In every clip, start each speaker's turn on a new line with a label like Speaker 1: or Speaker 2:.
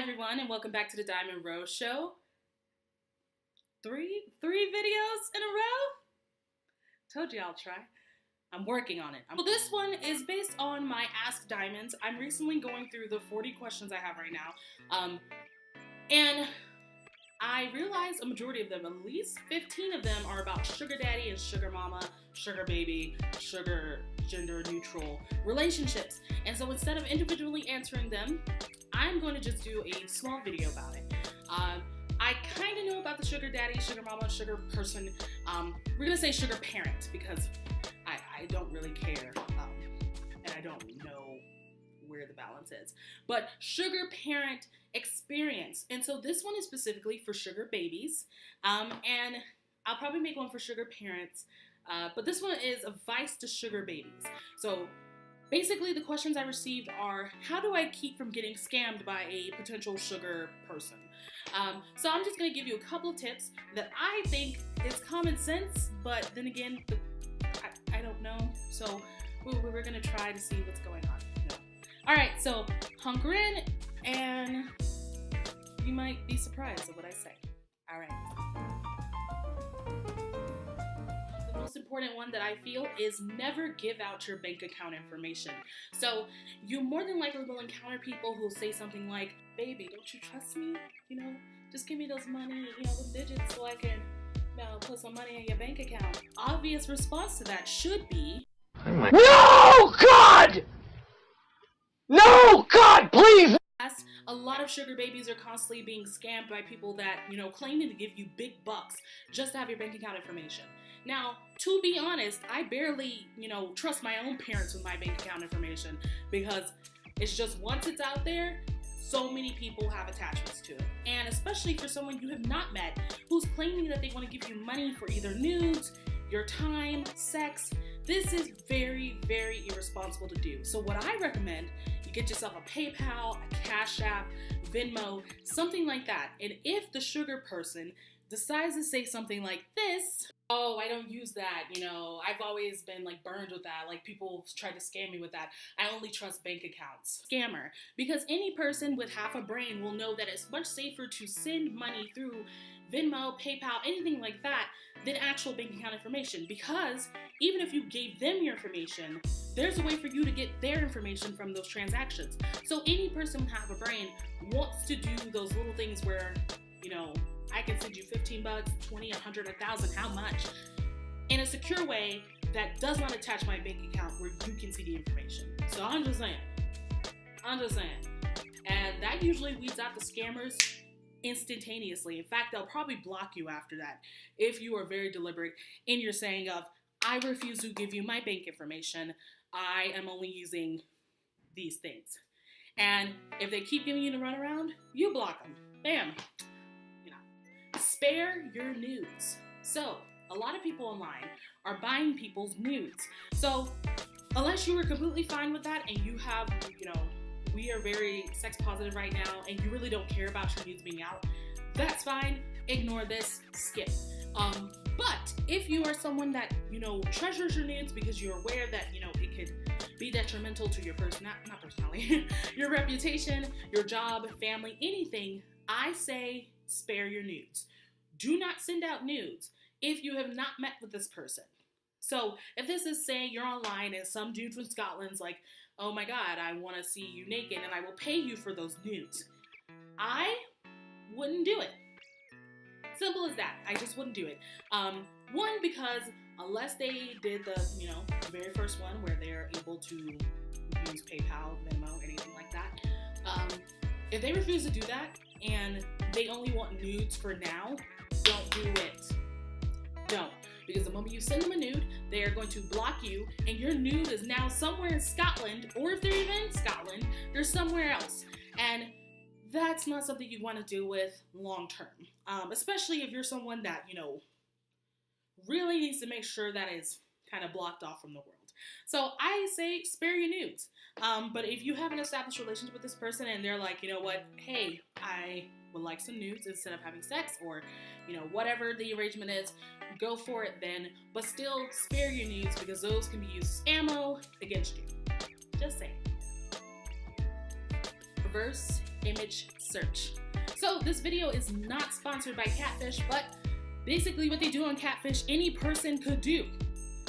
Speaker 1: everyone, and welcome back to the Diamond Rose Show. Three videos in a row? Told you I'll try. I'm working on it. Well, this one is based on my Ask Diamonds. I'm recently going through the 40 questions I have right now. And I realized a majority of them, at least 15 of them, are about sugar daddy and sugar mama, sugar baby, sugar gender neutral relationships. And so instead of individually answering them, I'm going to just do a small video about it. I kind of know about the sugar daddy, sugar mama, sugar person. We're going to say sugar parent because I don't really care, and I don't know where the balance is. But sugar parent experience. And so this one is specifically for sugar babies, and I'll probably make one for sugar parents, but this one is advice to sugar babies. So basically the questions I received are, how do I keep from getting scammed by a potential sugar person? So I'm just going to give you a couple of tips that I think is common sense, but then again, I don't know. So we're going to try to see what's going on. Alright, so hunker in and you might be surprised at what I say. Alright. The most important one that I feel is never give out your bank account information. So you more than likely will encounter people who say something like, baby, don't you trust me? Just give me those money, the digits so I can put some money in your bank account. Obvious response to that should be,
Speaker 2: No, God! No, God, please!
Speaker 1: A lot of sugar babies are constantly being scammed by people that, claiming to give you big bucks just to have your bank account information. Now, to be honest, I barely, trust my own parents with my bank account information because it's just once it's out there, so many people have attachments to it. And especially for someone you have not met who's claiming that they want to give you money for either nudes, your time, sex. This is very, very irresponsible to do. So what I recommend, you get yourself a PayPal, a Cash App, Venmo, something like that. And if the sugar person decides to say something like this, oh, I don't use that, I've always been burned with that, people try to scam me with that, I only trust bank accounts. Scammer. Because any person with half a brain will know that it's much safer to send money through Venmo, PayPal, anything like that, than actual bank account information. Because even if you gave them your information, there's a way for you to get their information from those transactions. So any person with half a brain wants to do those little things where, I can send you 15 bucks, 20, 100, 1,000, how much? In a secure way that does not attach my bank account where you can see the information. So I'm just saying. And that usually weeds out the scammers instantaneously. In fact, they'll probably block you after that if you are very deliberate in your saying of, I refuse to give you my bank information. I am only using these things. And if they keep giving you the runaround, you block them. Bam. Spare your nudes. So a lot of people online are buying people's nudes. So unless you are completely fine with that and you have, we are very sex positive right now and you really don't care about your nudes being out, that's fine. Ignore this, skip. But if you are someone that, treasures your nudes because you're aware that, it could be detrimental to your not personality, your reputation, your job, family, anything, I say spare your nudes. Do not send out nudes if you have not met with this person. So if this is, say, you're online and some dude from Scotland's like, oh my God, I want to see you naked and I will pay you for those nudes, I wouldn't do it. Simple as that. I just wouldn't do it. One, because unless they did the, very first one where they're able to use PayPal, Venmo, anything like that, if they refuse to do that and they only want nudes for now, don't do it. Don't. Because the moment you send them a nude, they are going to block you and your nude is now somewhere in Scotland, or if they're even in Scotland, they're somewhere else. And that's not something you want to deal with long term. Especially if you're someone that, really needs to make sure that is kind of blocked off from the world. So I say spare your nudes. But if you have an established relationship with this person and they're like, you know what, hey, I would like some nudes instead of having sex, or, whatever the arrangement is, go for it then. But still spare your nudes because those can be used as ammo against you. Just saying. Reverse image search. So this video is not sponsored by Catfish, but basically what they do on Catfish, any person could do.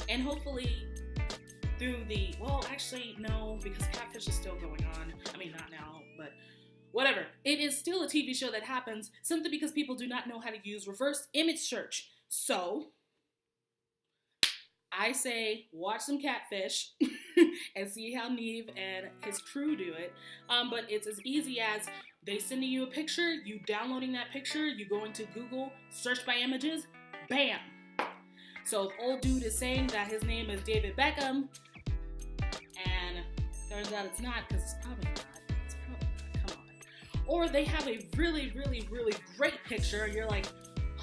Speaker 1: And hopefully through the, well, actually no, because Catfish is still going on. I mean, not now, but whatever. It is still a TV show that happens simply because people do not know how to use reverse image search. So I say watch some Catfish and see how Neve and his crew do it. But it's as easy as they sending you a picture, you downloading that picture, you go into Google, search by images, bam. So if old dude is saying that his name is David Beckham, and turns out it's not, because it's probably not. Come on. Or they have a really, really, really great picture, and you're like,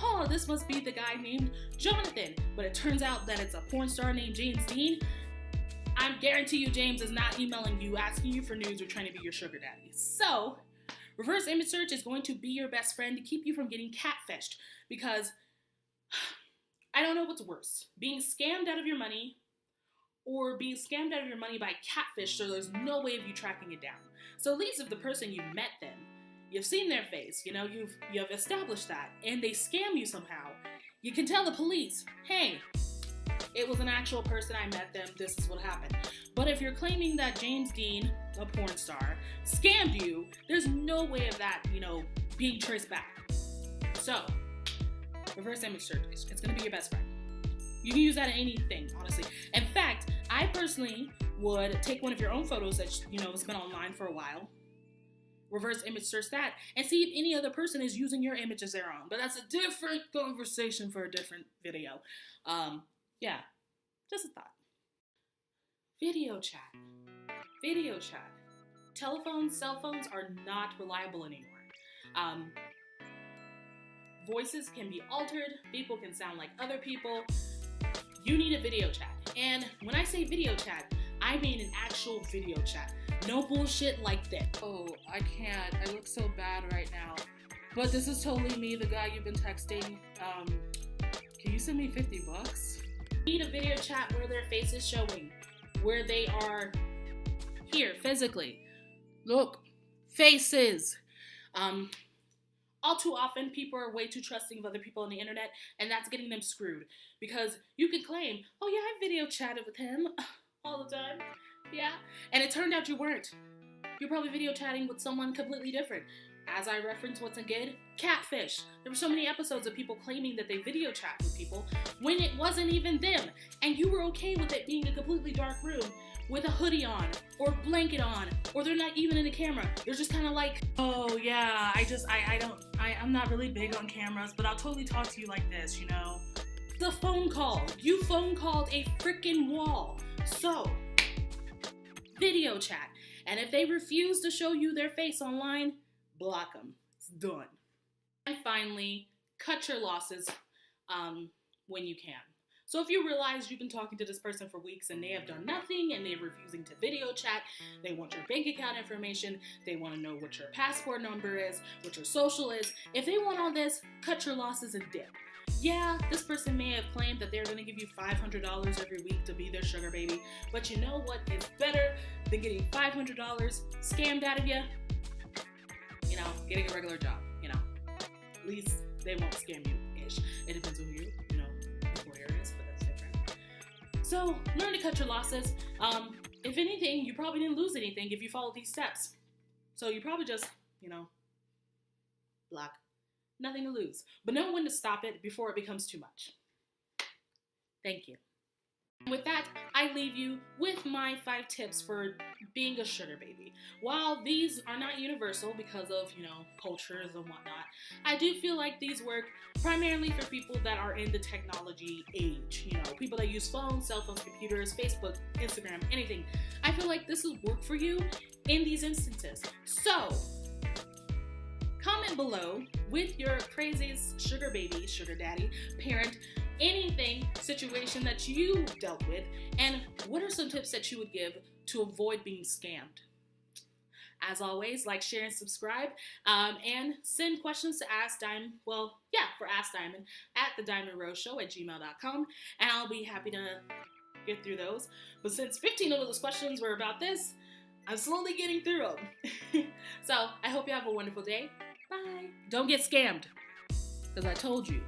Speaker 1: oh, this must be the guy named Jonathan. But it turns out that it's a porn star named James Dean. I guarantee you James is not emailing you, asking you for news, or trying to be your sugar daddy. So, reverse image search is going to be your best friend to keep you from getting catfished. Because I don't know what's worse, being scammed out of your money or being scammed out of your money by catfish so there's no way of you tracking it down. So at least if the person you met them, you've seen their face, you've established that, and they scam you somehow, you can tell the police, hey, it was an actual person, I met them, this is what happened. But if you're claiming that James Dean, a porn star, scammed you, there's no way of that, being traced back. So, reverse image search, it's gonna be your best friend. You can use that in anything, honestly. In fact, I personally would take one of your own photos that, has been online for a while, reverse image search that, and see if any other person is using your image as their own. But that's a different conversation for a different video. Yeah, just a thought. Video chat. Video chat. Telephones, cell phones are not reliable anymore. Voices can be altered. People can sound like other people. You need a video chat. And when I say video chat, I mean an actual video chat. No bullshit like this. Oh, I can't. I look so bad right now. But this is totally me, the guy you've been texting. Can you send me $50? You need a video chat where their face is showing. Where they are here, physically. Look. Faces. All too often, people are way too trusting of other people on the internet, and that's getting them screwed. Because you can claim, oh yeah, I video chatted with him all the time. Yeah, and it turned out you weren't. You're probably video chatting with someone completely different. As I referenced once again, Catfish. There were so many episodes of people claiming that they video chat with people when it wasn't even them. And you were okay with it being a completely dark room with a hoodie on or blanket on, or they're not even in the camera. They're just kind of like, oh yeah, I'm not really big on cameras, but I'll totally talk to you like this, The phone call. You phone called a freaking wall. So, video chat. And if they refuse to show you their face online, block them. It's done. And finally, cut your losses when you can. So if you realize you've been talking to this person for weeks and they have done nothing and they're refusing to video chat, they want your bank account information, they want to know what your passport number is, what your social is. If they want all this, cut your losses and dip. Yeah, this person may have claimed that they're going to give you $500 every week to be their sugar baby, but you know what is better than getting $500 scammed out of you? Getting a regular job, At least they won't scam you-ish. It depends on who your, employer is, but that's different. So, learn to cut your losses. If anything, you probably didn't lose anything if you followed these steps. So you probably just, block. Nothing to lose. But know when to stop it before it becomes too much. Thank you. With that, I leave you with my 5 tips for being a sugar baby. While these are not universal because of, cultures and whatnot, I do feel like these work primarily for people that are in the technology age. People that use phones, cell phones, computers, Facebook, Instagram, anything. I feel like this will work for you in these instances. So, comment below with your craziest sugar baby, sugar daddy, parent, anything, situation that you dealt with, and what are some tips that you would give to avoid being scammed? As always, like, share, and subscribe, and send questions to Ask Diamond, for Ask Diamond at thediamondroseshow@gmail.com, and I'll be happy to get through those. But since 15 of those questions were about this, I'm slowly getting through them. So I hope you have a wonderful day. Bye. Don't get scammed. Because I told you.